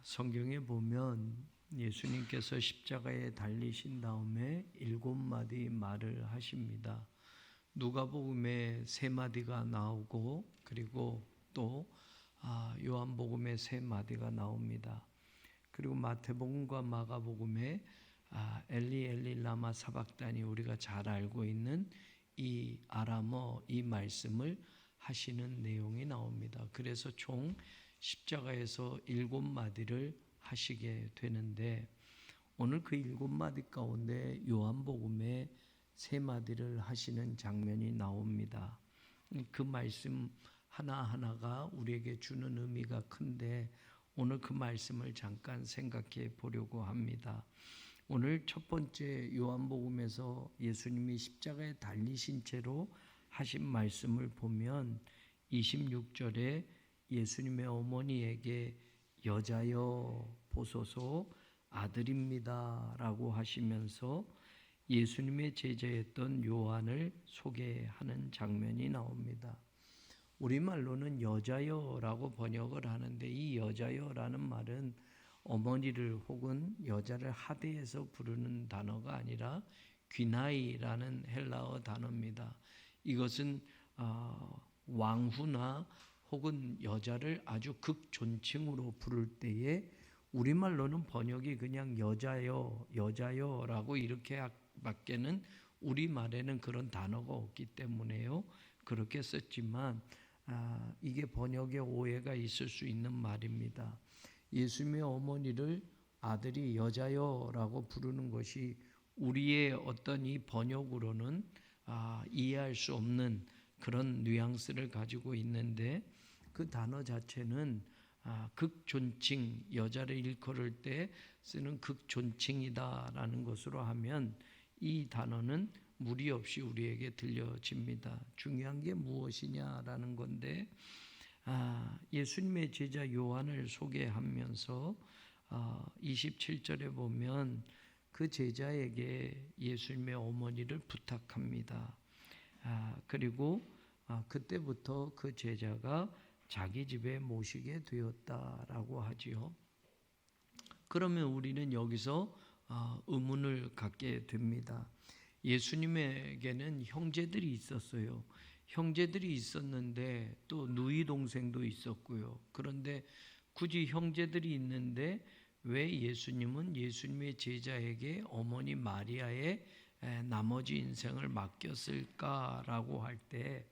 성경에 보면 예수님께서 십자가에 달리신 다음에 7마디 말을 하십니다. 누가복음에 3마디가 나오고 그리고 또 요한복음에 3마디가 나옵니다. 그리고 마태복음과 마가복음에 엘리 엘리 라마 사박다니, 우리가 잘 알고 있는 이 아람어 이 말씀을 하시는 내용이 나옵니다. 그래서 총 십자가에서 7마디를 하시게 되는데, 오늘 그 7마디 가운데 요한복음에 3마디를 하시는 장면이 나옵니다. 그 말씀 하나하나가 우리에게 주는 의미가 큰데, 오늘 그 말씀을 잠깐 생각해 보려고 합니다. 오늘 첫 번째 요한복음에서 예수님이 십자가에 달리신 채로 하신 말씀을 보면 26절에 예수님의 어머니에게 여자여 보소서 아들입니다 라고 하시면서 예수님의 제자였던 요한을 소개하는 장면이 나옵니다. 우리말로는 여자여라고 번역을 하는데, 이 여자여라는 말은 어머니를 혹은 여자를 하대해서 부르는 단어가 아니라 귀나이라는 헬라어 단어입니다. 이것은 왕후나 혹은 여자를 아주 극존칭으로 부를 때에 우리말로는 번역이 그냥 여자여라고 이렇게 밖에는 우리말에는 그런 단어가 없기 때문에요. 그렇게 썼지만 이게 번역에 오해가 있을 수 있는 말입니다. 예수님의 어머니를 아들이 여자여라고 부르는 것이 우리의 어떤 이 번역으로는 이해할 수 없는 그런 뉘앙스를 가지고 있는데, 그 단어 자체는 극존칭, 여자를 일컬을 때 쓰는 극존칭이다라는 것으로 하면 이 단어는 무리 없이 우리에게 들려집니다. 중요한 게 무엇이냐라는 건데, 예수님의 제자 요한을 소개하면서 27절에 보면 그 제자에게 예수님의 어머니를 부탁합니다. 그리고 그때부터 그 제자가 자기 집에 모시게 되었다라고 하지요. 그러면 우리는 여기서 의문을 갖게 됩니다. 예수님에게는 형제들이 있었어요. 형제들이 있었는데 또 누이 동생도 있었고요. 그런데 굳이 형제들이 있는데 왜 예수님은 예수님의 제자에게 어머니 마리아의 나머지 인생을 맡겼을까라고 할 때,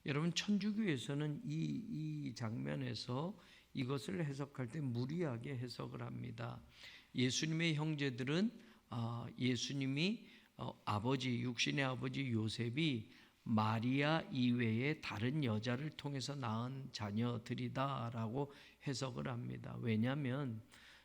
여러분 천주교에서는 이 장면에서 이것을 해석할 때 무리하게 해석을 합니다. 예수님의 형제들은 예수님이 아버지, 육신의 아버지 요셉이 마리아 이외에 다른 여자를 통해서 낳은 자녀들이다라고 해석을 합니다. 왜냐하면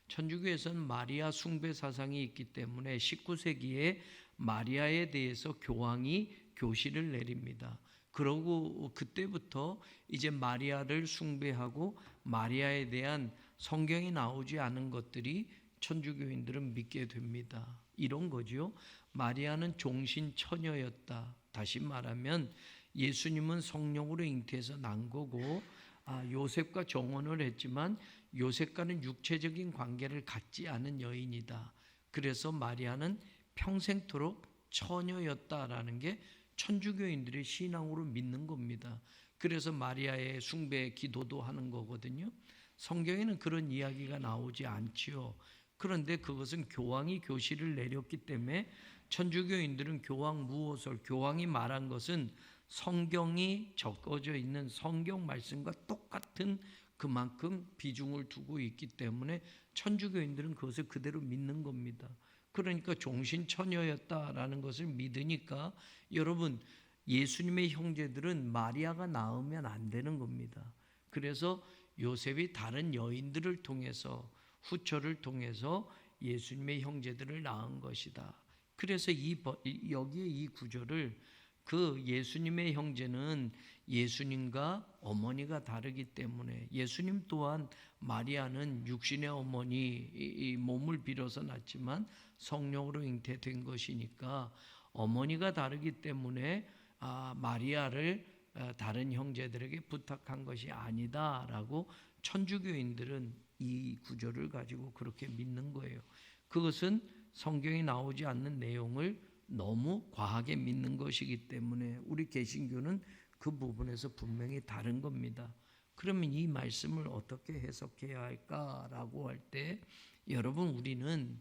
천주교에서는 마리아 숭배 사상이 있기 때문에 19세기에 마리아에 대해서 교황이 교시를 내립니다. 그러고 그때부터 이제 마리아를 숭배하고 마리아에 대한 성경이 나오지 않은 것들이 천주교인들은 믿게 됩니다. 이런 거죠. 마리아는 종신 처녀였다. 다시 말하면 예수님은 성령으로 잉태해서 난 거고, 요셉과 정혼을 했지만 요셉과는 육체적인 관계를 갖지 않은 여인이다. 그래서 마리아는 평생토록 처녀였다라는 게 천주교인들의 신앙으로 믿는 겁니다. 그래서 마리아의 숭배 기도도 하는 거거든요. 성경에는 그런 이야기가 나오지 않지요. 그런데 그것은 교황이 교시를 내렸기 때문에 천주교인들은 교황 무호설, 교황이 말한 것은 성경이 적어져 있는 성경 말씀과 똑같은 그만큼 비중을 두고 있기 때문에 천주교인들은 그것을 그대로 믿는 겁니다. 그러니까 종신처녀였다라는 것을 믿으니까 여러분, 예수님의 형제들은 마리아가 낳으면 안 되는 겁니다. 그래서 요셉이 다른 여인들을 통해서, 후처를 통해서 예수님의 형제들을 낳은 것이다. 그래서 여기에 이 구절을, 그 예수님의 형제는 예수님과 어머니가 다르기 때문에, 예수님 또한 마리아는 육신의 어머니 몸을 빌어서 낳지만 성령으로 잉태된 것이니까 어머니가 다르기 때문에 마리아를 다른 형제들에게 부탁한 것이 아니다라고 천주교인들은 이 구절을 가지고 그렇게 믿는 거예요. 그것은 성경에 나오지 않는 내용을 너무 과하게 믿는 것이기 때문에 우리 개신교는 그 부분에서 분명히 다른 겁니다. 그러면 이 말씀을 어떻게 해석해야 할까라고 할 때 여러분, 우리는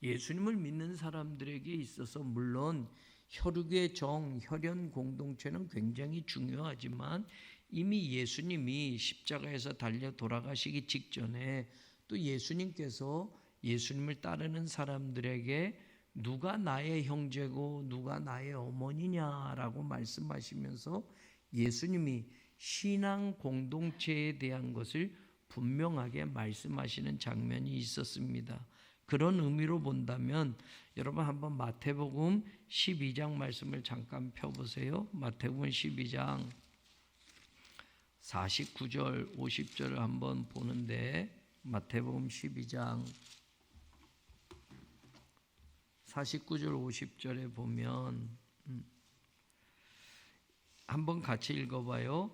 예수님을 믿는 사람들에게 있어서 물론 혈육의 정, 혈연 공동체는 굉장히 중요하지만 이미 예수님이 십자가에서 달려 돌아가시기 직전에 또 예수님께서 예수님을 따르는 사람들에게 누가 나의 형제고 누가 나의 어머니냐라고 말씀하시면서 예수님이 신앙 공동체에 대한 것을 분명하게 말씀하시는 장면이 있었습니다. 그런 의미로 본다면 여러분 한번 마태복음 12장 말씀을 잠깐 펴보세요. 마태복음 12장 49절 50절을 한번 보는데 마태복음 12장 49절 50절에 보면 한번 같이 읽어봐요.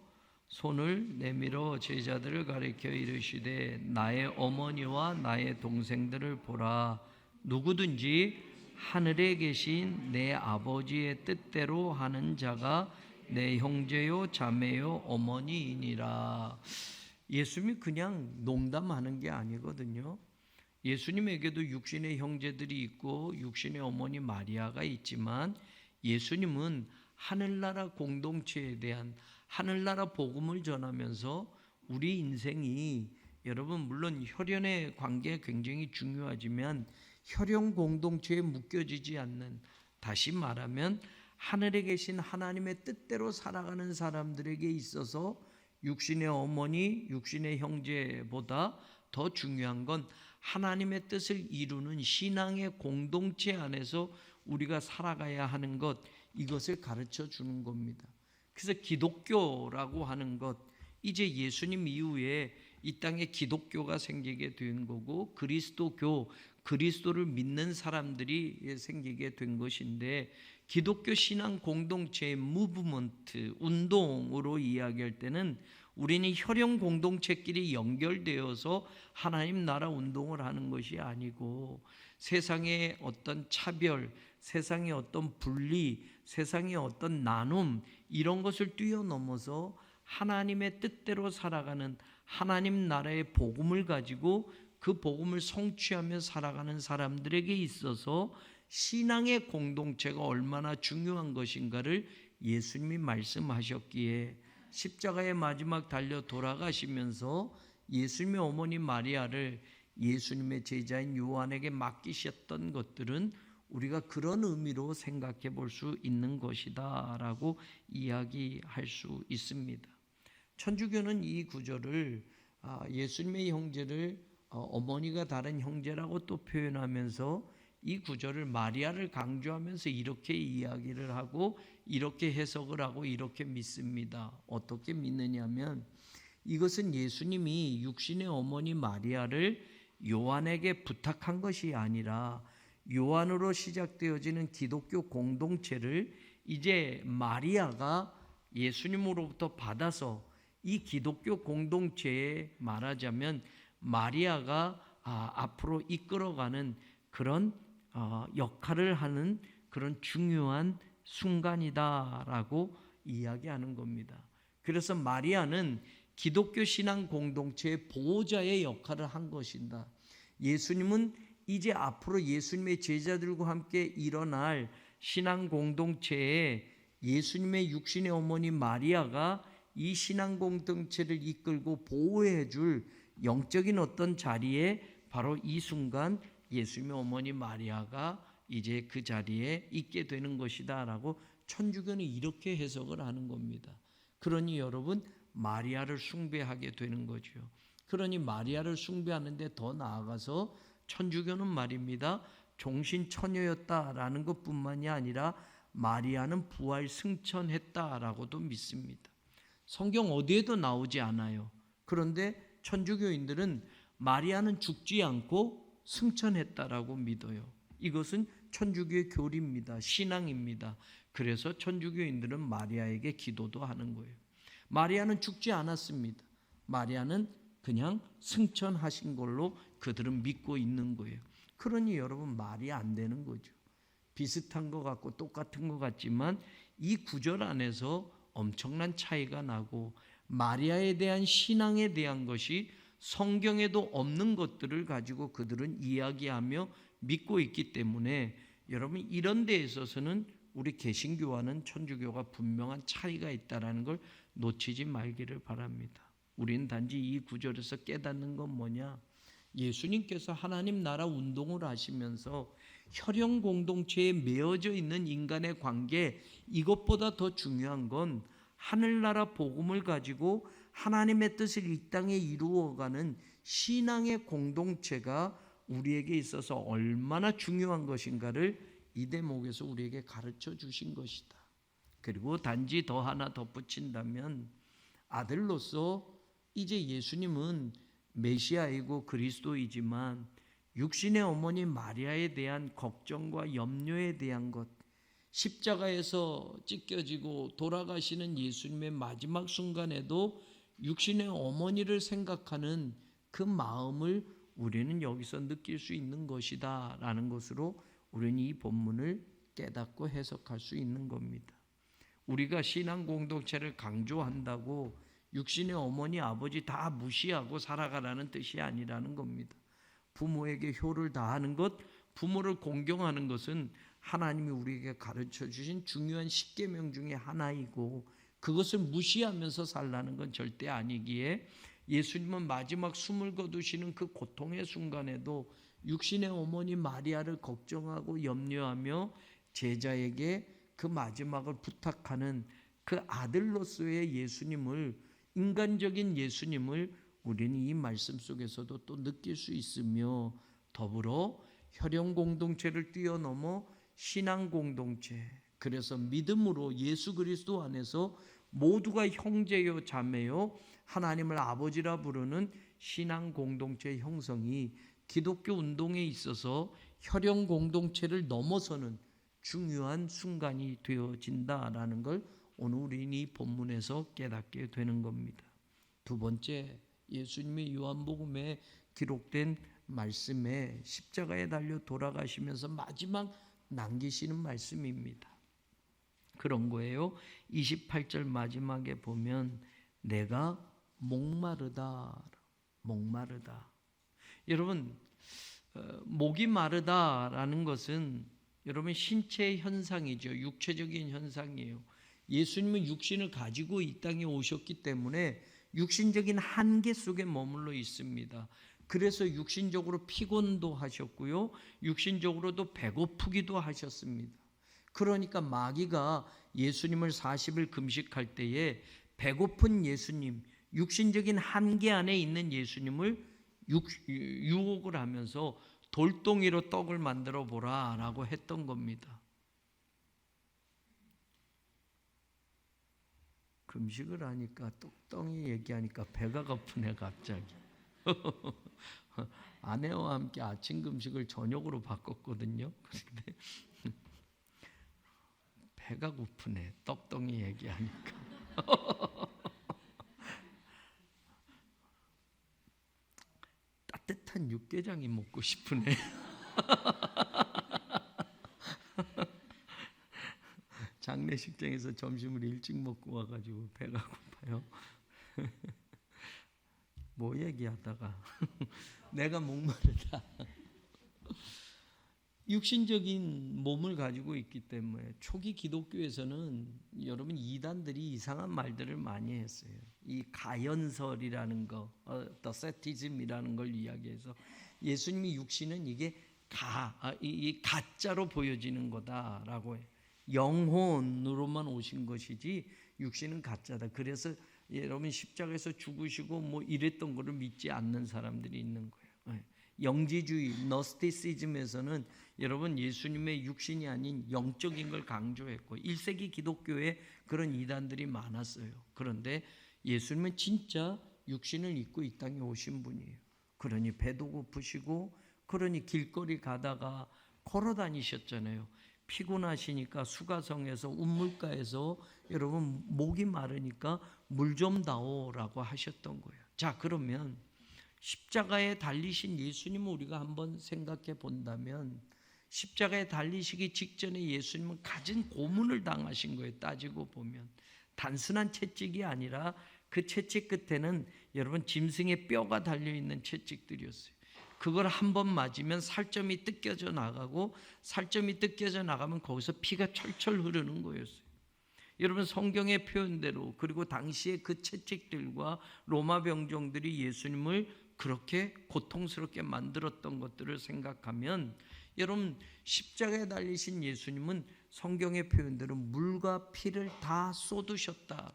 손을 내밀어 제자들을 가리켜 이르시되 나의 어머니와 나의 동생들을 보라. 누구든지 하늘에 계신 내 아버지의 뜻대로 하는 자가 내 형제요 자매요 어머니이니라. 예수님이 그냥 농담하는 게 아니거든요. 예수님에게도 육신의 형제들이 있고 육신의 어머니 마리아가 있지만 예수님은 하늘나라 공동체에 대한 하늘나라 복음을 전하면서 우리 인생이 여러분 물론 혈연의 관계 굉장히 중요하지만 혈연 공동체에 묶여지지 않는, 다시 말하면 하늘에 계신 하나님의 뜻대로 살아가는 사람들에게 있어서 육신의 어머니, 육신의 형제보다 더 중요한 건 하나님의 뜻을 이루는 신앙의 공동체 안에서 우리가 살아가야 하는 것, 이것을 가르쳐 주는 겁니다. 그래서 기독교라고 하는 것, 이제 예수님 이후에 이 땅에 기독교가 생기게 된 거고 그리스도교, 그리스도를 믿는 사람들이 생기게 된 것인데 기독교 신앙 공동체의 무브먼트, 운동으로 이야기할 때는 우리는 혈연 공동체끼리 연결되어서 하나님 나라 운동을 하는 것이 아니고 세상의 어떤 차별, 세상의 어떤 분리, 세상의 어떤 나눔 이런 것을 뛰어넘어서 하나님의 뜻대로 살아가는 하나님 나라의 복음을 가지고 그 복음을 성취하며 살아가는 사람들에게 있어서 신앙의 공동체가 얼마나 중요한 것인가를 예수님이 말씀하셨기에 십자가의 마지막 달려 돌아가시면서 예수님의 어머니 마리아를 예수님의 제자인 요한에게 맡기셨던 것들은 우리가 그런 의미로 생각해 볼 수 있는 것이다 라고 이야기할 수 있습니다. 천주교는 이 구절을 예수님의 형제를 어머니가 다른 형제라고 또 표현하면서 이 구절을 마리아를 강조하면서 이렇게 이야기를 하고 이렇게 해석을 하고 이렇게 믿습니다. 어떻게 믿느냐면 이것은 예수님이 육신의 어머니 마리아를 요한에게 부탁한 것이 아니라 요한으로 시작되어지는 기독교 공동체를 이제 마리아가 예수님으로부터 받아서 이 기독교 공동체에 말하자면 마리아가 앞으로 이끌어가는 그런 역할을 하는 그런 중요한 순간이다라고 이야기하는 겁니다. 그래서 마리아는 기독교 신앙 공동체의 보호자의 역할을 한 것이다. 예수님은 이제 앞으로 예수님의 제자들과 함께 일어날 신앙 공동체에 예수님의 육신의 어머니 마리아가 이 신앙 공동체를 이끌고 보호해 줄 영적인 어떤 자리에 바로 이 순간 예수님의 어머니 마리아가 이제 그 자리에 있게 되는 것이다 라고 천주교는 이렇게 해석을 하는 겁니다. 그러니 여러분 마리아를 숭배하게 되는 거죠. 그러니 마리아를 숭배하는데 더 나아가서 천주교는 말입니다. 종신 처녀였다라는 것뿐만이 아니라 마리아는 부활 승천했다라고도 믿습니다. 성경 어디에도 나오지 않아요. 그런데 천주교인들은 마리아는 죽지 않고 승천했다라고 믿어요. 이것은 천주교의 교리입니다. 신앙입니다. 그래서 천주교인들은 마리아에게 기도도 하는 거예요. 마리아는 죽지 않았습니다. 마리아는 그냥 승천하신 걸로 그들은 믿고 있는 거예요. 그러니 여러분, 말이 안 되는 거죠. 비슷한 것 같고 똑같은 것 같지만 이 구절 안에서 엄청난 차이가 나고, 마리아에 대한 신앙에 대한 것이 성경에도 없는 것들을 가지고 그들은 이야기하며 믿고 있기 때문에, 여러분, 이런 데에 있어서는 우리 개신교와는 천주교가 분명한 차이가 있다는 걸 놓치지 말기를 바랍니다. 우리는 단지 이 구절에서 깨닫는 건 뭐냐? 예수님께서 하나님 나라 운동을 하시면서 혈연 공동체에 매어져 있는 인간의 관계, 이것보다 더 중요한 건 하늘나라 복음을 가지고 하나님의 뜻을 이 땅에 이루어가는 신앙의 공동체가 우리에게 있어서 얼마나 중요한 것인가를 이 대목에서 우리에게 가르쳐 주신 것이다. 그리고 단지 더 하나 덧붙인다면, 아들로서 이제 예수님은 메시아이고 그리스도이지만 육신의 어머니 마리아에 대한 걱정과 염려에 대한 것, 십자가에서 찢겨지고 돌아가시는 예수님의 마지막 순간에도 육신의 어머니를 생각하는 그 마음을 우리는 여기서 느낄 수 있는 것이다 라는 것으로 우리는 이 본문을 깨닫고 해석할 수 있는 겁니다. 우리가 신앙 공동체를 강조한다고 육신의 어머니 아버지 다 무시하고 살아가라는 뜻이 아니라는 겁니다. 부모에게 효를 다하는 것, 부모를 공경하는 것은 하나님이 우리에게 가르쳐 주신 중요한 십계명 중에 하나이고, 그것을 무시하면서 살라는 건 절대 아니기에, 예수님은 마지막 숨을 거두시는 그 고통의 순간에도 육신의 어머니 마리아를 걱정하고 염려하며 제자에게 그 마지막을 부탁하는 그 아들로서의 예수님을, 인간적인 예수님을 우리는 이 말씀 속에서도 또 느낄 수 있으며, 더불어 혈연 공동체를 뛰어넘어 신앙 공동체, 그래서 믿음으로 예수 그리스도 안에서 모두가 형제요 자매요 하나님을 아버지라 부르는 신앙 공동체 형성이 기독교 운동에 있어서 혈연 공동체를 넘어서는 중요한 순간이 되어진다라는 걸 오늘 우리는 이 본문에서 깨닫게 되는 겁니다. 두 번째, 예수님의 요한복음에 기록된 말씀에 십자가에 달려 돌아가시면서 마지막 남기시는 말씀입니다. 그런 거예요. 28절 마지막에 보면 내가 목마르다. 목마르다. 여러분, 목이 마르다라는 것은 여러분 신체의 현상이죠. 육체적인 현상이에요. 예수님은 육신을 가지고 이 땅에 오셨기 때문에 육신적인 한계 속에 머물러 있습니다. 그래서 육신적으로 피곤도 하셨고요, 육신적으로도 배고프기도 하셨습니다. 그러니까 마귀가 예수님을 40일 금식할 때에 배고픈 예수님, 육신적인 한계 안에 있는 예수님을 유혹을 하면서 돌덩이로 떡을 만들어 보라 라고 했던 겁니다. 금식을 하니까 떡덩이 얘기하니까 배가 고프네 갑자기. 아내와 함께 아침 금식을 저녁으로 바꿨거든요. 그런데 배가 고프네 떡덩이 얘기하니까. 따뜻한 육개장이 먹고 싶으네. 장례식장에서 점심을 일찍 먹고 와가지고 배가 고파요. 뭐 얘기하다가 내가 목마르다. 육신적인 몸을 가지고 있기 때문에 초기 기독교에서는 여러분 이단들이 이상한 말들을 많이 했어요. 이 가연설이라는 거, 더세티즘이라는 걸 이야기해서 예수님이 육신은 이게 이 가짜로 보여지는 거다라고 해요. 영혼으로만 오신 것이지 육신은 가짜다. 그래서 여러분 십자가에서 죽으시고 뭐 이랬던 거를 믿지 않는 사람들이 있는 거예요. 영지주의, 너스티시즘에서는 여러분 예수님의 육신이 아닌 영적인 걸 강조했고 1세기 기독교에 그런 이단들이 많았어요. 그런데 예수님은 진짜 육신을 입고 이 땅에 오신 분이에요. 그러니 배도 고프시고, 그러니 길거리 가다가 걸어 다니셨잖아요. 피곤하시니까 수가성에서 운물가에서 여러분 목이 마르니까 물 좀 다오라고 하셨던 거예요. 자, 그러면 십자가에 달리신 예수님을 우리가 한번 생각해 본다면 십자가에 달리시기 직전에 예수님은 가진 고문을 당하신 거예요. 따지고 보면 단순한 채찍이 아니라 그 채찍 끝에는 여러분 짐승의 뼈가 달려있는 채찍들이었어요. 그걸 한 번 맞으면 살점이 뜯겨져 나가고 살점이 뜯겨져 나가면 거기서 피가 철철 흐르는 거였어요. 여러분 성경의 표현대로 그리고 당시에 그 채찍들과 로마 병정들이 예수님을 그렇게 고통스럽게 만들었던 것들을 생각하면 여러분 십자가에 달리신 예수님은 성경의 표현대로 물과 피를 다 쏟으셨다.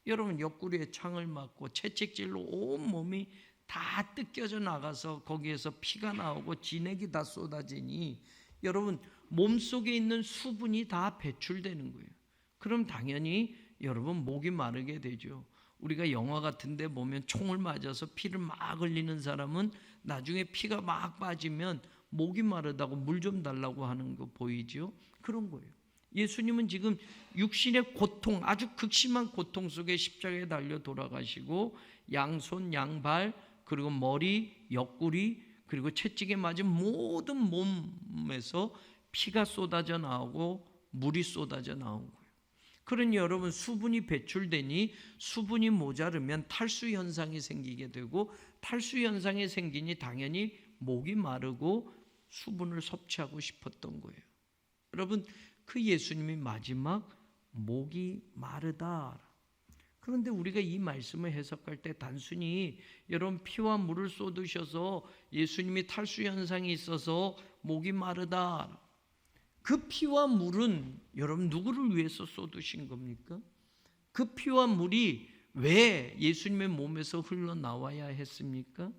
여러분 옆구리에 창을 맞고 채찍질로 온 몸이 다 뜯겨져 나가서 거기에서 피가 나오고 진액이 다 쏟아지니 여러분 몸속에 있는 수분이 다 배출되는 거예요. 그럼 당연히 여러분 목이 마르게 되죠. 우리가 영화 같은 데 보면 총을 맞아서 피를 막 흘리는 사람은 나중에 피가 막 빠지면 목이 마르다고 물 좀 달라고 하는 거 보이죠? 그런 거예요. 예수님은 지금 육신의 고통, 아주 극심한 고통 속에 십자가에 달려 돌아가시고 양손, 양발, 그리고 머리, 옆구리, 그리고 채찍에 맞은 모든 몸에서 피가 쏟아져 나오고 물이 쏟아져 나온 거예요. 그러니 여러분 수분이 배출되니 수분이 모자르면 탈수 현상이 생기게 되고 탈수 현상이 생기니 당연히 목이 마르고 수분을 섭취하고 싶었던 거예요. 여러분 그 예수님이 마지막 목이 마르다. 그런데 우리가 이 말씀을 해석할 때 단순히 여러분 피와 물을 쏟으셔서 예수님이 탈수 현상이 있어서 목이 마르다. 그 피와 물은 여러분 누구를 위해서 쏟으신 겁니까? 그 피와 물이 왜 예수님의 몸에서 흘러나와야 했습니까?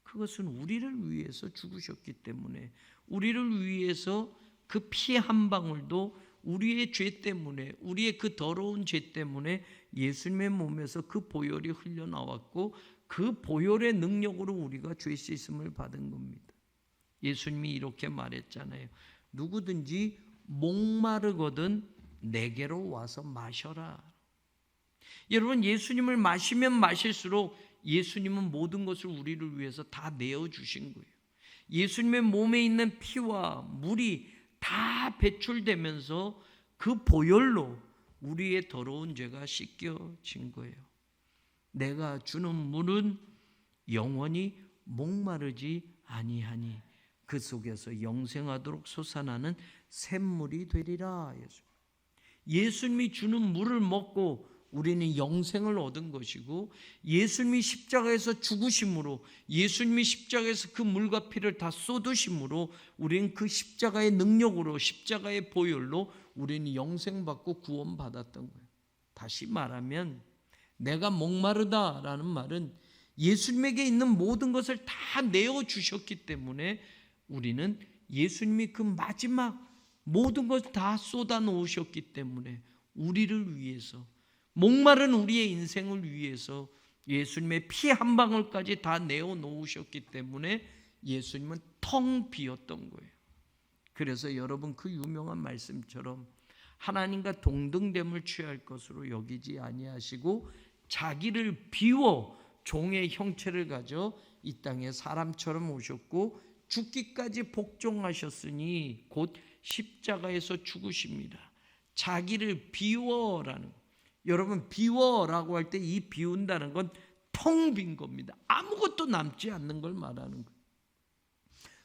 그것은 우리를 위해서 죽으셨기 때문에 우리를 위해서 그 피 한 방울도 우리의 죄 때문에 우리의 그 더러운 죄 때문에 예수님의 몸에서 그 보혈이 흘러나왔고 그 보혈의 능력으로 우리가 죄 씻음을 받은 겁니다. 예수님이 이렇게 말했잖아요. 누구든지 목마르거든 내게로 와서 마셔라. 여러분 예수님을 마시면 마실수록 예수님은 모든 것을 우리를 위해서 다 내어주신 거예요. 예수님의 몸에 있는 피와 물이 다 배출되면서 그 보혈로 우리의 더러운 죄가 씻겨진 거예요. 내가 주는 물은 영원히 목마르지 아니하니 그 속에서 영생하도록 솟아나는 샘물이 되리라. 예수님이 주는 물을 먹고 우리는 영생을 얻은 것이고 예수님이 십자가에서 죽으심으로 예수님이 십자가에서 그 물과 피를 다 쏟으심으로 우리는 그 십자가의 능력으로 십자가의 보혈로 우리는 영생받고 구원받았던 거예요. 다시 말하면 내가 목마르다라는 말은 예수님에게 있는 모든 것을 다 내어주셨기 때문에 우리는 예수님이 그 마지막 모든 것을 다 쏟아 놓으셨기 때문에 우리를 위해서 목마른 우리의 인생을 위해서 예수님의 피 한 방울까지 다 내어 놓으셨기 때문에 예수님은 텅 비었던 거예요. 그래서 여러분 그 유명한 말씀처럼 하나님과 동등됨을 취할 것으로 여기지 아니하시고 자기를 비워 종의 형체를 가져 이 땅에 사람처럼 오셨고 죽기까지 복종하셨으니 곧 십자가에서 죽으십니다. 자기를 비워라는 거. 여러분 비워라고 할 때 이 비운다는 건 텅 빈 겁니다. 아무것도 남지 않는 걸 말하는 거예요.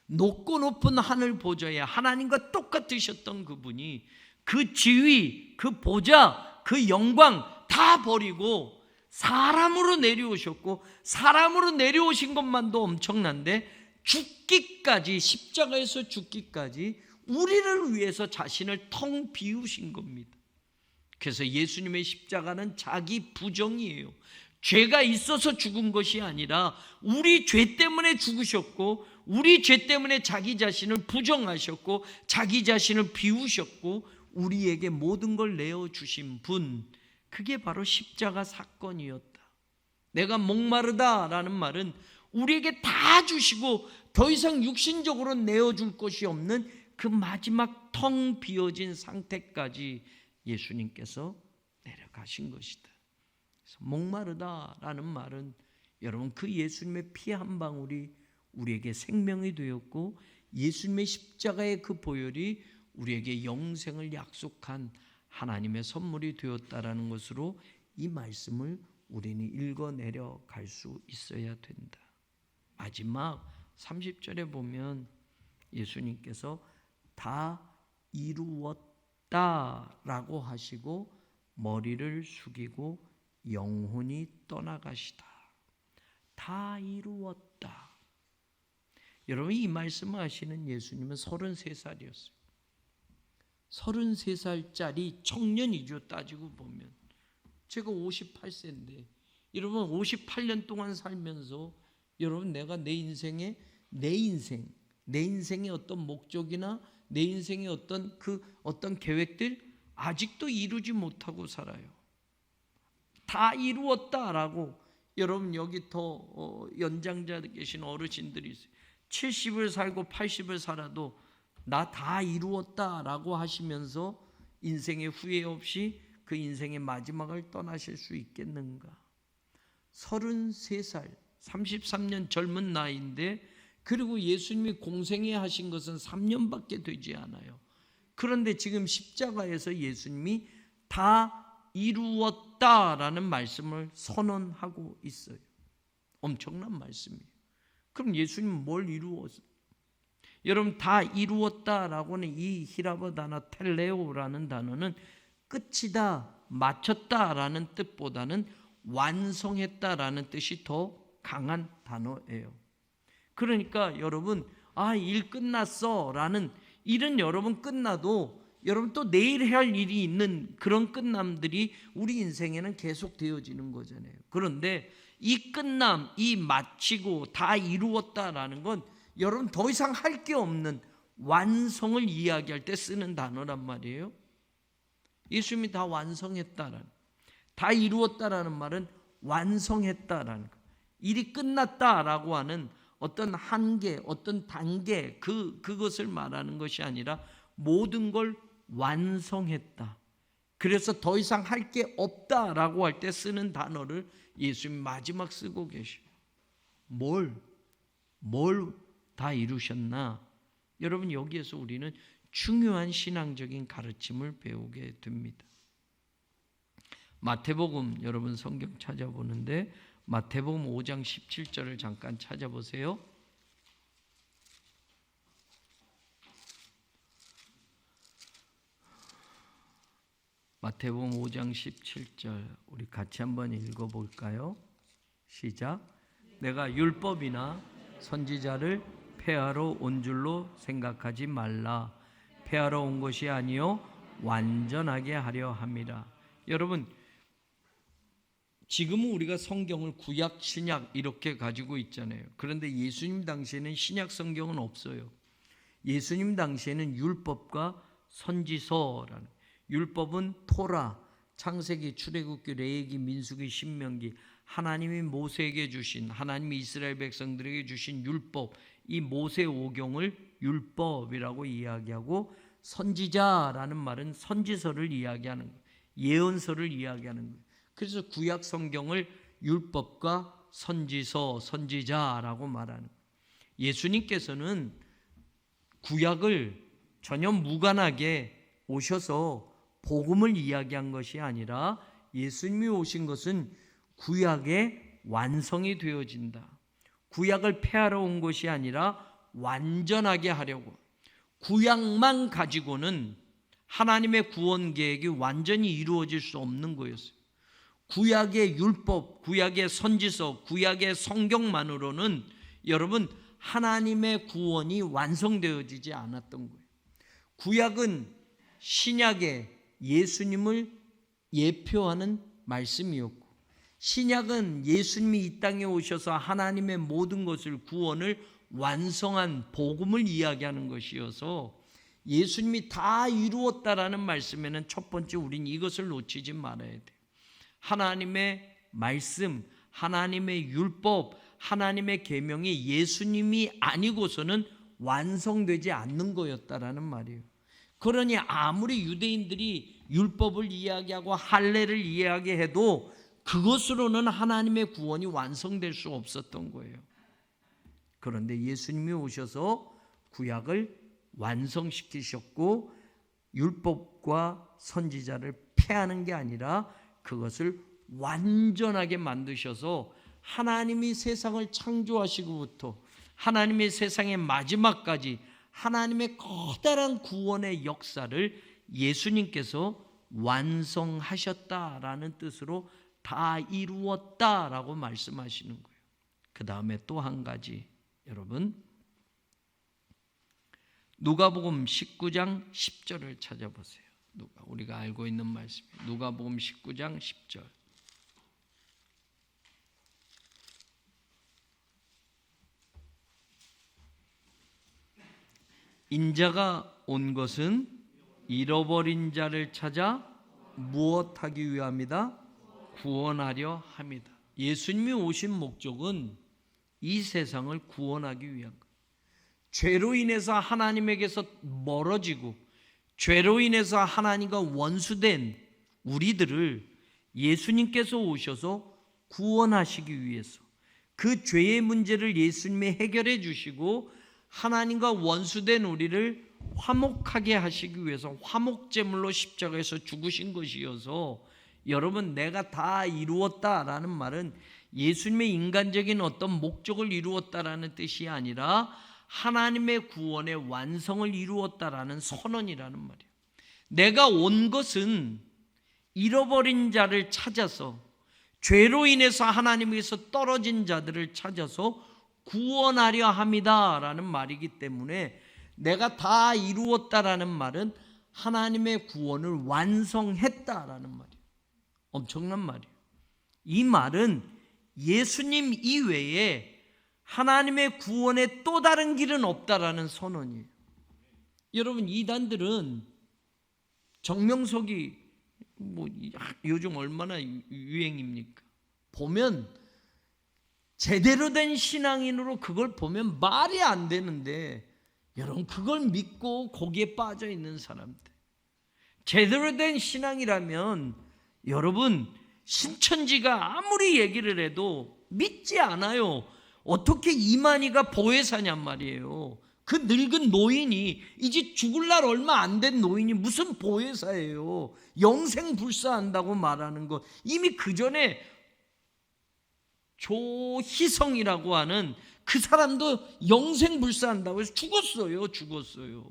높고 높은 하늘 보좌에 하나님과 똑같으셨던 그분이 그 지위, 그 보좌, 그 영광 다 버리고 사람으로 내려오셨고 사람으로 내려오신 것만도 엄청난데 죽기까지 십자가에서 죽기까지 우리를 위해서 자신을 텅 비우신 겁니다. 그래서 예수님의 십자가는 자기 부정이에요. 죄가 있어서 죽은 것이 아니라 우리 죄 때문에 죽으셨고 우리 죄 때문에 자기 자신을 부정하셨고 자기 자신을 비우셨고 우리에게 모든 걸 내어주신 분, 그게 바로 십자가 사건이었다. 내가 목마르다라는 말은 우리에게 다 주시고 더 이상 육신적으로 내어줄 것이 없는 그 마지막 텅 비어진 상태까지 예수님께서 내려가신 것이다. 그래서 목마르다라는 말은 여러분 그 예수님의 피 한 방울이 우리에게 생명이 되었고 예수님의 십자가의 그 보혈이 우리에게 영생을 약속한 하나님의 선물이 되었다라는 것으로 이 말씀을 우리는 읽어내려 갈 수 있어야 된다. 마지막 30절에 보면 예수님께서 다 이루었다라고 하시고 머리를 숙이고 영혼이 떠나가시다. 다 이루었다. 여러분 이 말씀을 하시는 예수님은 33살이었어요. 33살짜리 청년이죠. 따지고 보면 제가 58세인데 여러분 58년 동안 살면서 여러분 내가 내 인생의 어떤 목적이나 내 인생의 어떤 계획들 아직도 이루지 못하고 살아요. 다 이루었다라고. 여러분 여기 더 연장자 계신 어르신들이 있어요. 70을 살고 80을 살아도 나 다 이루었다라고 하시면서 인생의 후회 없이 그 인생의 마지막을 떠나실 수 있겠는가? 33살 33년 젊은 나이인데 그리고 예수님이 공생애 하신 것은 3년밖에 되지 않아요. 그런데 지금 십자가에서 예수님이 다 이루었다라는 말씀을 선언하고 있어요. 엄청난 말씀이에요. 그럼 예수님은 뭘 이루었어요? 여러분 다 이루었다라고는 이 히라보 단어 텔레오라는 단어는 끝이다, 마쳤다라는 뜻보다는 완성했다라는 뜻이 더 강한 단어예요. 그러니까 여러분 일 끝났어라는 일은 여러분 끝나도 여러분 또 내일 할 일이 있는 그런 끝남들이 우리 인생에는 계속 되어지는 거잖아요. 그런데 이 끝남, 이 마치고 다 이루었다라는 건 여러분 더 이상 할 게 없는 완성을 이야기할 때 쓰는 단어란 말이에요. 예수님이 다 완성했다라는, 다 이루었다라는 말은 완성했다라는 거. 일이 끝났다라고 하는 어떤 한계, 어떤 단계 그것을 말하는 것이 아니라 모든 걸 완성했다. 그래서 더 이상 할 게 없다라고 할 때 쓰는 단어를 예수님 마지막 쓰고 계셔. 뭘 다 이루셨나? 여러분 여기에서 우리는 중요한 신앙적인 가르침을 배우게 됩니다. 마태복음 여러분 성경 찾아보는데 마태복음 5장 17절을 잠깐 찾아보세요. 마태복음 5장 17절 우리 같이 한번 읽어볼까요? 시작. 내가 율법이나 선지자를 폐하러 온 줄로 생각하지 말라. 폐하러 온 것이 아니요 완전하게 하려 함이라. 여러분 지금은 우리가 성경을 구약, 신약 이렇게 가지고 있잖아요. 그런데 예수님 당시에는 신약 성경은 없어요. 예수님 당시에는 율법과 선지서라는, 율법은 토라, 창세기, 출애굽기, 레위기, 민수기, 신명기, 하나님이 모세에게 주신, 하나님이 이스라엘 백성들에게 주신 율법, 이 모세 오경을 율법이라고 이야기하고, 선지자라는 말은 선지서를 이야기하는 거예요. 예언서를 이야기하는 거예요. 그래서 구약 성경을 율법과 선지서, 선지자라고 말하는 거예요. 예수님께서는 구약을 전혀 무관하게 오셔서 복음을 이야기한 것이 아니라 예수님이 오신 것은 구약의 완성이 되어진다. 구약을 폐하러 온 것이 아니라 완전하게 하려고. 구약만 가지고는 하나님의 구원 계획이 완전히 이루어질 수 없는 거였어요. 구약의 율법, 구약의 선지서, 구약의 성경만으로는 여러분 하나님의 구원이 완성되어지지 않았던 거예요. 구약은 신약의 예수님을 예표하는 말씀이었고, 신약은 예수님이 이 땅에 오셔서 하나님의 모든 것을, 구원을 완성한 복음을 이야기하는 것이어서 예수님이 다 이루었다라는 말씀에는 첫 번째 우린 이것을 놓치지 말아야 돼요. 하나님의 말씀, 하나님의 율법, 하나님의 계명이 예수님이 아니고서는 완성되지 않는 거였다라는 말이에요. 그러니 아무리 유대인들이 율법을 이야기하고 할례를 이야기해도 그것으로는 하나님의 구원이 완성될 수 없었던 거예요. 그런데 예수님이 오셔서 구약을 완성시키셨고 율법과 선지자를 폐하는 게 아니라 그것을 완전하게 만드셔서 하나님이 세상을 창조하시고부터 하나님의 세상의 마지막까지 하나님의 커다란 구원의 역사를 예수님께서 완성하셨다라는 뜻으로 다 이루었다라고 말씀하시는 거예요. 그 다음에 또 한 가지, 여러분 누가복음 19장 10절을 찾아보세요. 우리가 알고 있는 말씀이에요. 누가복음 19장 10절. 인자가 온 것은 잃어버린 자를 찾아 무엇하기 위함이다? 구원하려 함이다. 예수님이 오신 목적은 이 세상을 구원하기 위한 거예요. 죄로 인해서 하나님에게서 멀어지고 죄로 인해서 하나님과 원수된 우리들을 예수님께서 오셔서 구원하시기 위해서 그 죄의 문제를 예수님이 해결해 주시고 하나님과 원수된 우리를 화목하게 하시기 위해서 화목제물로 십자가에서 죽으신 것이어서 여러분, 내가 다 이루었다라는 말은 예수님의 인간적인 어떤 목적을 이루었다라는 뜻이 아니라 하나님의 구원의 완성을 이루었다라는 선언이라는 말이에요. 내가 온 것은 잃어버린 자를 찾아서 죄로 인해서 하나님에게서 떨어진 자들을 찾아서 구원하려 함이다라는 말이기 때문에 내가 다 이루었다라는 말은 하나님의 구원을 완성했다라는 말이에요. 엄청난 말이에요. 이 말은 예수님 이외에 하나님의 구원의 또 다른 길은 없다라는 선언이에요. 여러분, 이단들은 정명석이 요즘 얼마나 유행입니까? 보면 제대로 된 신앙인으로 그걸 보면 말이 안 되는데 여러분, 그걸 믿고 거기에 빠져 있는 사람들, 제대로 된 신앙이라면 여러분, 신천지가 아무리 얘기를 해도 믿지 않아요. 어떻게 이만희가 보혜사냔 말이에요. 그 늙은 노인이 이제 죽을 날 얼마 안 된 노인이 무슨 보혜사예요. 영생불사한다고 말하는 것. 이미 그 전에 조희성이라고 하는 그 사람도 영생불사한다고 해서 죽었어요.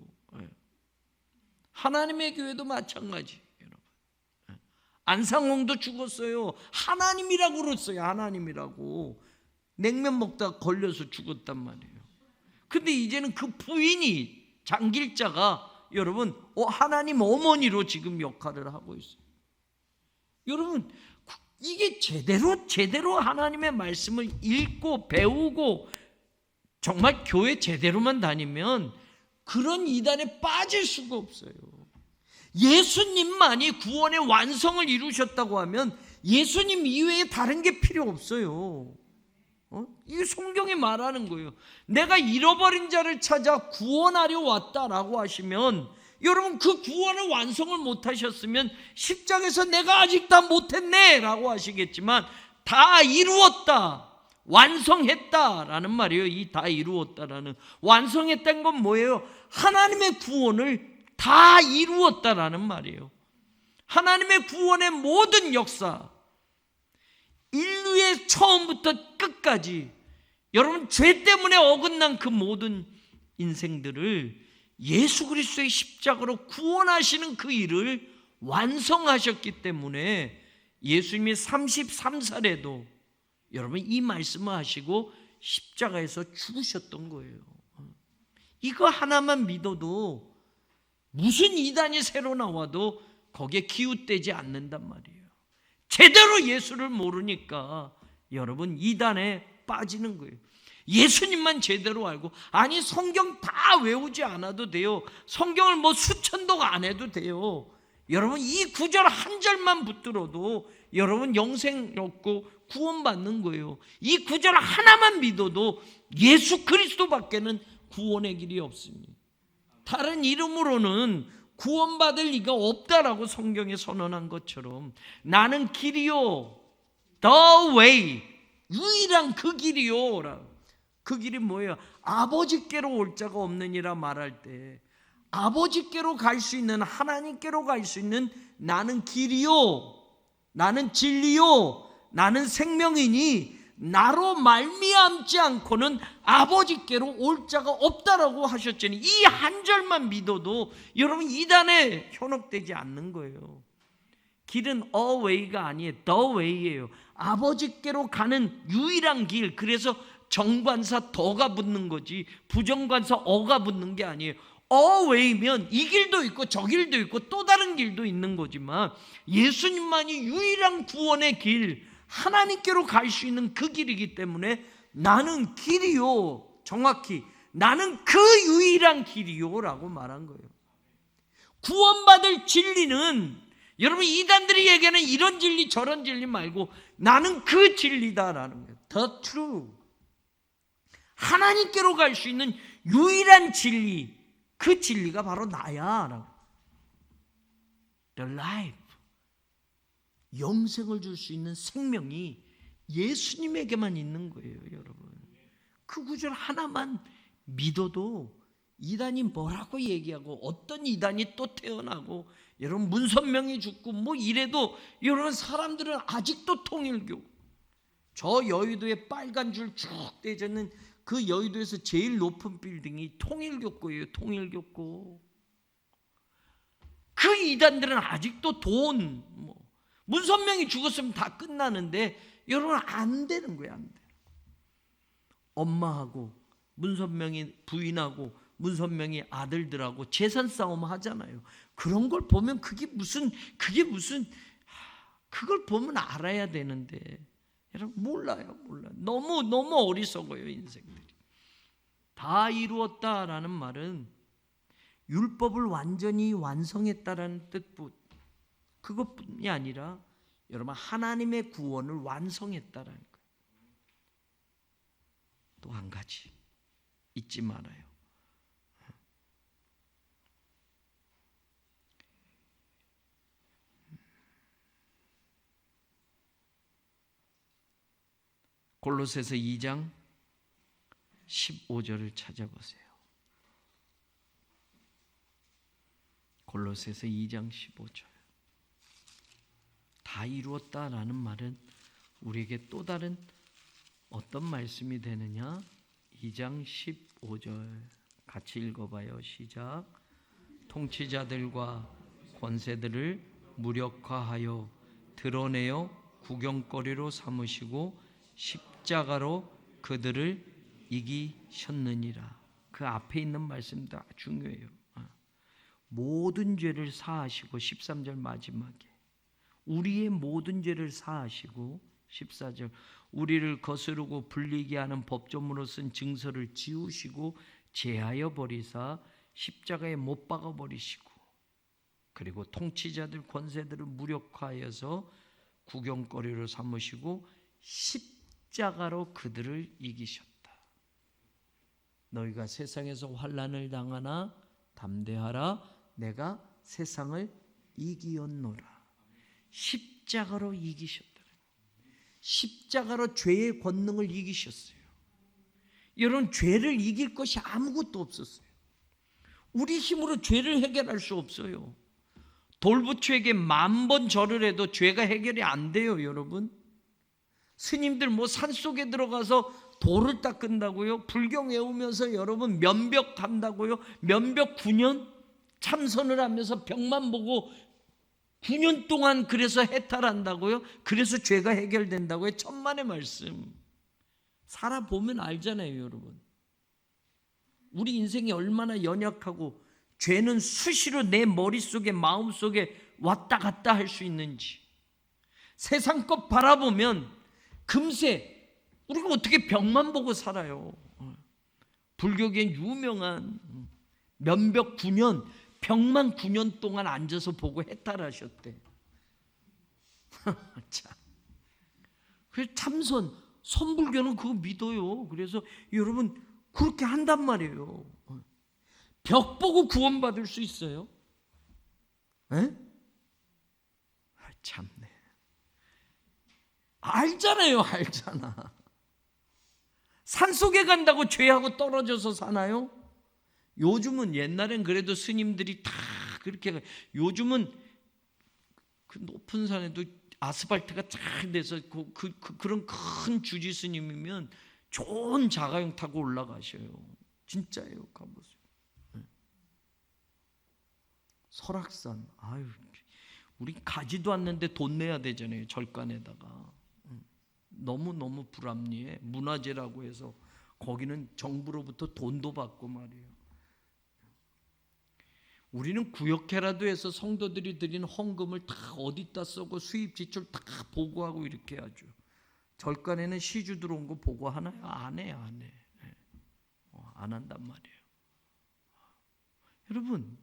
하나님의 교회도 마찬가지. 안상홍도 죽었어요. 하나님이라고 그랬어요. 하나님이라고. 냉면 먹다가 걸려서 죽었단 말이에요. 근데 이제는 그 부인이 장길자가 여러분 하나님 어머니로 지금 역할을 하고 있어요. 여러분, 이게 제대로 하나님의 말씀을 읽고 배우고 정말 교회 제대로만 다니면 그런 이단에 빠질 수가 없어요. 예수님만이 구원의 완성을 이루셨다고 하면 예수님 이외에 다른 게 필요 없어요. 이게 성경이 말하는 거예요. 내가 잃어버린 자를 찾아 구원하려 왔다라고 하시면 여러분, 그 구원을 완성을 못하셨으면 십자가에서 내가 아직 다 못했네 라고 하시겠지만 다 이루었다, 완성했다라는 말이에요. 이 다 이루었다라는, 완성했다는 건 뭐예요? 하나님의 구원을 다 이루었다라는 말이에요. 하나님의 구원의 모든 역사, 인류의 처음부터 끝까지 여러분, 죄 때문에 어긋난 그 모든 인생들을 예수 그리스도의 십자가로 구원하시는 그 일을 완성하셨기 때문에 예수님이 33살에도 여러분 이 말씀을 하시고 십자가에서 죽으셨던 거예요. 이거 하나만 믿어도 무슨 이단이 새로 나와도 거기에 기웃되지 않는단 말이에요. 제대로 예수를 모르니까 여러분 이단에 빠지는 거예요. 예수님만 제대로 알고, 아니 성경 다 외우지 않아도 돼요. 성경을 뭐 수천독 안 해도 돼요. 여러분, 이 구절 한 절만 붙들어도 여러분 영생 얻고 구원받는 거예요. 이 구절 하나만 믿어도 예수 그리스도밖에는 구원의 길이 없습니다. 다른 이름으로는 구원받을 리가 없다라고 성경에 선언한 것처럼 나는 길이요, the way, 유일한 그 길이요. 그 길이 뭐예요? 아버지께로 올 자가 없느니라 말할 때 아버지께로 갈 수 있는, 하나님께로 갈 수 있는 나는 길이요, 나는 진리요, 나는 생명이니 나로 말미암지 않고는 아버지께로 올 자가 없다라고 하셨잖아요. 이 한 절만 믿어도 여러분 이단에 현혹되지 않는 거예요. 길은 a way가 아니에요, the way예요. 아버지께로 가는 유일한 길. 그래서 정관사 더가 붙는 거지 부정관사 어가 붙는 게 아니에요. a way면 이 길도 있고 저 길도 있고 또 다른 길도 있는 거지만 예수님만이 유일한 구원의 길, 하나님께로 갈 수 있는 그 길이기 때문에 나는 길이요, 정확히 나는 그 유일한 길이요 라고 말한 거예요. 구원받을 진리는 여러분 이단들이 얘기하는 이런 진리 저런 진리 말고 나는 그 진리다라는 거예요. The true, 하나님께로 갈 수 있는 유일한 진리, 그 진리가 바로 나야. The life, 영생을 줄 수 있는 생명이 예수님에게만 있는 거예요. 여러분 그 구절 하나만 믿어도 이단이 뭐라고 얘기하고 어떤 이단이 또 태어나고 여러분 문선명이 죽고 뭐 이래도 여러분 사람들은 아직도 통일교, 저 여의도에 빨간 줄 쭉 떼져 있는 그 여의도에서 제일 높은 빌딩이 통일교거예요. 통일교거. 그 이단들은 아직도 돈, 문선명이 죽었으면 다 끝나는데 여러분 안 되는 거예요. 안 돼. 엄마하고 문선명이 부인하고 문선명이 아들들하고 재산 싸움 하잖아요. 그런 걸 보면 그게 무슨 그걸 보면 알아야 되는데 여러분 몰라요. 너무 어리석어요. 인생들이. 다 이루었다라는 말은 율법을 완전히 완성했다라는 뜻뿐, 그것뿐이 아니라 여러분 하나님의 구원을 완성했다라는 거예요. 또 한 가지 잊지 말아요. 골로새서 2장 15절을 찾아보세요. 골로새서 2장 15절. 다 이루었다라는 말은 우리에게 또 다른 어떤 말씀이 되느냐? 2장 15절 같이 읽어봐요. 시작. 통치자들과 권세들을 무력화하여 드러내어 구경거리로 삼으시고 십자가로 그들을 이기셨느니라. 그 앞에 있는 말씀도 중요해요. 모든 죄를 사하시고 13절 마지막에 우리의 모든 죄를 사하시고 14절 우리를 거스르고 불리게 하는 법조문으로 쓴 증서를 지우시고 제하여 버리사 십자가에 못 박아 버리시고 그리고 통치자들 권세들을 무력화하여서 구경거리로 삼으시고 십자가로 그들을 이기셨다. 너희가 세상에서 환난을 당하나 담대하라. 내가 세상을 이기었노라. 십자가로 이기셨다. 십자가로 죄의 권능을 이기셨어요. 여러분 죄를 이길 것이 아무것도 없었어요. 우리 힘으로 죄를 해결할 수 없어요. 돌부처에게 10,000번 절을 해도 죄가 해결이 안 돼요. 여러분 스님들 산속에 들어가서 돌을 닦은다고요? 불경 외우면서 여러분 면벽한다고요? 면벽 9년 참선을 하면서 벽만 보고 9년 동안 그래서 해탈한다고요? 그래서 죄가 해결된다고요? 천만의 말씀. 살아보면 알잖아요. 여러분 우리 인생이 얼마나 연약하고 죄는 수시로 내 머릿속에 마음속에 왔다 갔다 할 수 있는지. 세상 것 바라보면 금세 우리가 어떻게 벽만 보고 살아요. 불교계엔 유명한 면벽 9년, 벽만 9년 동안 앉아서 보고 해탈하셨대. 참. 그래서 참선, 선불교는 그거 믿어요. 그래서 여러분 그렇게 한단 말이에요. 벽 보고 구원받을 수 있어요? 에? 참네. 알잖아요, 알잖아. 산속에 간다고 죄하고 떨어져서 사나요? 요즘은, 옛날엔 그래도 스님들이 다 그렇게, 요즘은 그 높은 산에도 아스팔트가 쫙 돼서 그런 큰 주지 스님이면 좋은 자가용 타고 올라가셔요. 진짜예요. 가보세요. 설악산, 아유, 우리 가지도 않는데 돈 내야 되잖아요. 절간에다가. 너무너무 불합리해. 문화재라고 해서 거기는 정부로부터 돈도 받고 말이에요. 우리는 구역회라도 해서 성도들이 드린 헌금을 다 어디다 쓰고 수입 지출 다 보고하고 이렇게 하죠. 절간에는 시주 들어온 거 보고하나요? 안 해요, 안 해. 안 한단 말이에요. 여러분,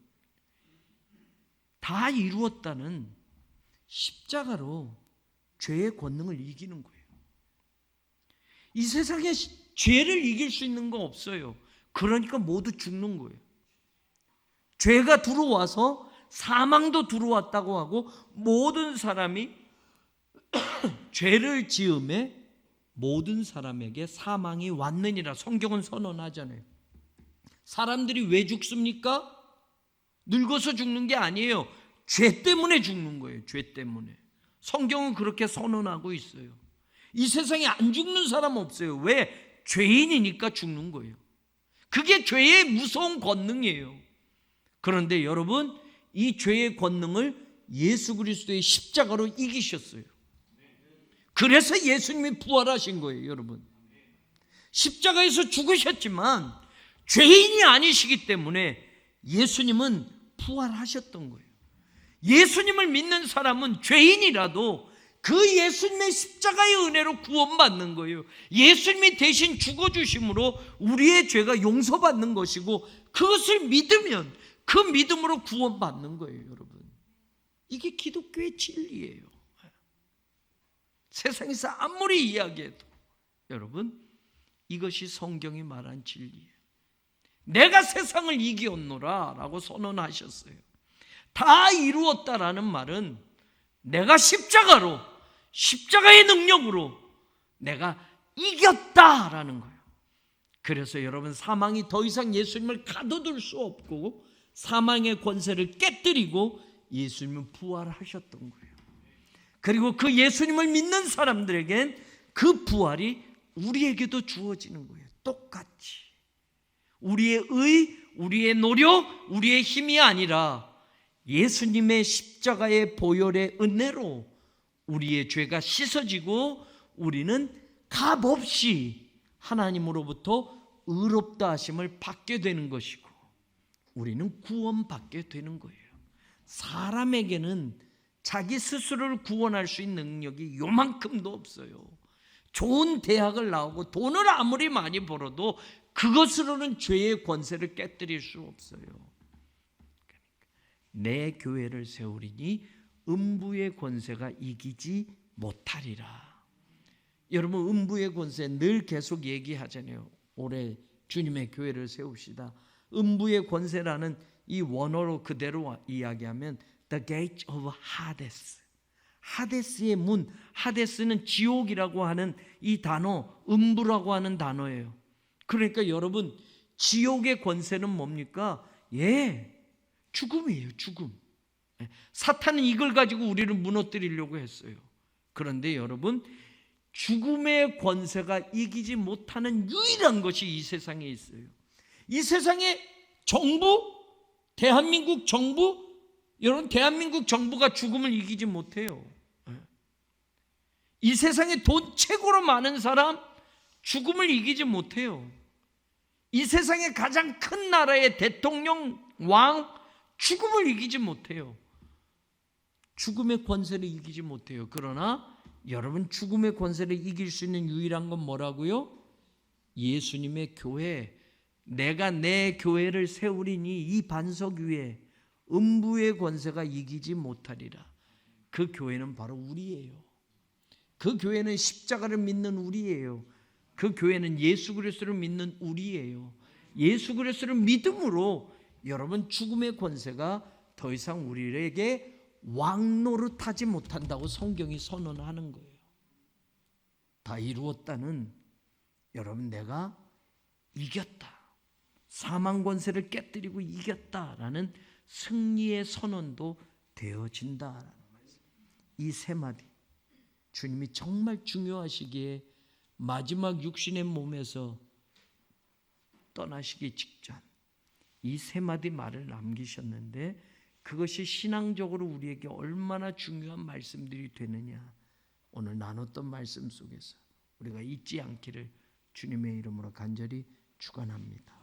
다 이루었다는 십자가로 죄의 권능을 이기는 거예요. 이 세상에 죄를 이길 수 있는 거 없어요. 그러니까 모두 죽는 거예요. 죄가 들어와서 사망도 들어왔다고 하고, 모든 사람이 죄를 지음에 모든 사람에게 사망이 왔느니라 성경은 선언하잖아요. 사람들이 왜 죽습니까? 늙어서 죽는 게 아니에요. 죄 때문에 죽는 거예요. 죄 때문에. 성경은 그렇게 선언하고 있어요. 이 세상에 안 죽는 사람 없어요. 왜? 죄인이니까 죽는 거예요. 그게 죄의 무서운 권능이에요. 그런데 여러분, 이 죄의 권능을 예수 그리스도의 십자가로 이기셨어요. 그래서 예수님이 부활하신 거예요, 여러분. 십자가에서 죽으셨지만 죄인이 아니시기 때문에 예수님은 부활하셨던 거예요. 예수님을 믿는 사람은 죄인이라도 그 예수님의 십자가의 은혜로 구원받는 거예요. 예수님이 대신 죽어주심으로 우리의 죄가 용서받는 것이고, 그것을 믿으면 그 믿음으로 구원받는 거예요, 여러분. 이게 기독교의 진리예요. 세상에서 아무리 이야기해도 여러분, 이것이 성경이 말한 진리예요. 내가 세상을 이기었노라 라고 선언하셨어요. 다 이루었다라는 말은 내가 십자가의 능력으로 내가 이겼다라는 거예요. 그래서 여러분, 사망이 더 이상 예수님을 가둬둘 수 없고, 사망의 권세를 깨뜨리고 예수님은 부활하셨던 거예요. 그리고 그 예수님을 믿는 사람들에겐 그 부활이 우리에게도 주어지는 거예요. 똑같이. 우리의 우리의 노력, 우리의 힘이 아니라 예수님의 십자가의 보혈의 은혜로 우리의 죄가 씻어지고, 우리는 값없이 하나님으로부터 의롭다 하심을 받게 되는 것이고, 우리는 구원받게 되는 거예요. 사람에게는 자기 스스로를 구원할 수 있는 능력이 요만큼도 없어요. 좋은 대학을 나오고 돈을 아무리 많이 벌어도 그것으로는 죄의 권세를 깨뜨릴 수 없어요. 내 교회를 세우리니 음부의 권세가 이기지 못하리라. 여러분, 음부의 권세 늘 계속 얘기하잖아요. 올해 주님의 교회를 세웁시다. 음부의 권세라는 이 원어로 그대로 이야기하면 The gate of Hades. 하데스의 문, 하데스는 지옥이라고 하는 이 단어, 음부라고 하는 단어예요. 그러니까 여러분, 지옥의 권세는 뭡니까? 죽음이에요, 죽음. 사탄은 이걸 가지고 우리를 무너뜨리려고 했어요. 그런데 여러분, 죽음의 권세가 이기지 못하는 유일한 것이 이 세상에 있어요. 이 세상의 정부, 대한민국 정부, 여러분, 대한민국 정부가 죽음을 이기지 못해요. 이 세상에 돈 최고로 많은 사람, 죽음을 이기지 못해요. 이 세상의 가장 큰 나라의 대통령, 왕, 죽음을 이기지 못해요. 죽음의 권세를 이기지 못해요. 그러나 여러분, 죽음의 권세를 이길 수 있는 유일한 건 뭐라고요? 예수님의 교회. 내가 내 교회를 세우리니 이 반석 위에 음부의 권세가 이기지 못하리라. 그 교회는 바로 우리예요. 그 교회는 십자가를 믿는 우리예요. 그 교회는 예수 그리스도를 믿는 우리예요. 예수 그리스도를 믿음으로 여러분 죽음의 권세가 더 이상 우리에게 왕노릇하지 못한다고 성경이 선언하는 거예요. 다 이루었다는, 여러분 내가 이겼다, 사망 권세를 깨뜨리고 이겼다라는 승리의 선언도 되어진다라는 말씀. 이 세 마디 주님이 정말 중요하시기에 마지막 육신의 몸에서 떠나시기 직전 이 세 마디 말을 남기셨는데, 그것이 신앙적으로 우리에게 얼마나 중요한 말씀들이 되느냐, 오늘 나눴던 말씀 속에서 우리가 잊지 않기를 주님의 이름으로 간절히 축원합니다.